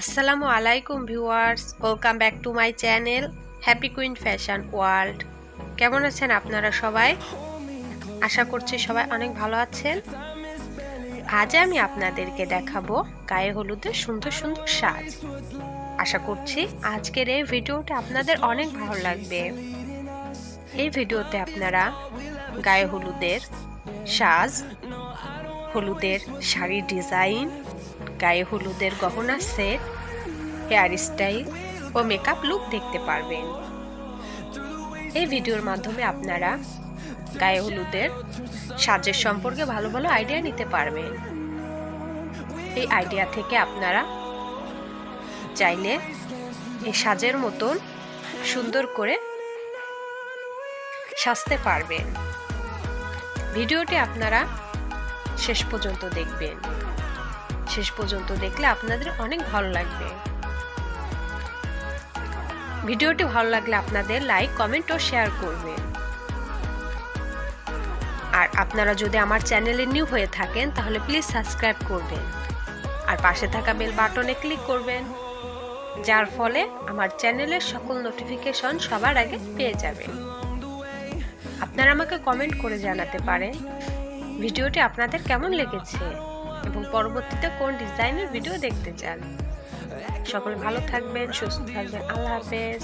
আসসালামু আলাইকুম viewers, welcome back to my channel happy queen fashion world. কেমন আছেন আপনারা সবাই? আশা করছি সবাই অনেক ভালো আছেন। আজ আমি আপনাদেরকে দেখাবো গায়ে হলুদের সুন্দর সুন্দর সাজ। আশা করছি আজকের এই ভিডিওটা আপনাদের অনেক ভালো লাগবে। এই ভিডিওতে আপনারা গায়ে হলুদের সাজ, হলুদের শাড়ির ডিজাইন, গায়ে হলুদের গহনা সেট, হেয়ার স্টাইল ও মেকআপ লুক দেখতে পারবেন। এই ভিডিওর মাধ্যমে আপনারা গায়ে হলুদের সাজের সম্পর্কে ভালো ভালো আইডিয়া নিতে পারবেন। এই আইডিয়া থেকে আপনারা চাইলে এই সাজের মতন সুন্দর করে সাজতে পারবেন। ভিডিওটি আপনারা শেষ পর্যন্ত দেখবেন। শেষ পর্যন্ত দেখলে আপনাদের অনেক ভালো লাগবে। ভিডিওটি ভালো লাগলে আপনাদের লাইক, কমেন্ট ও শেয়ার করবেন। আর আপনারা যদি আমার চ্যানেলে নিউ হয়ে থাকেন তাহলে প্লিজ সাবস্ক্রাইব করবেন আর পাশে থাকা বেল বাটনে ক্লিক করবেন, যার ফলে আমার চ্যানেলের সকল নোটিফিকেশন সবার আগে পেয়ে যাবেন। আপনারা আমাকে কমেন্ট করে জানাতে পারেন ভিডিওটি আপনাদের কেমন লেগেছে এবং পরবর্তীতে কোন ডিজাইনের ভিডিও দেখতে চান। সকলে ভালো থাকবেন, সুস্থ থাকবেন। আল্লাহ হাফেজ।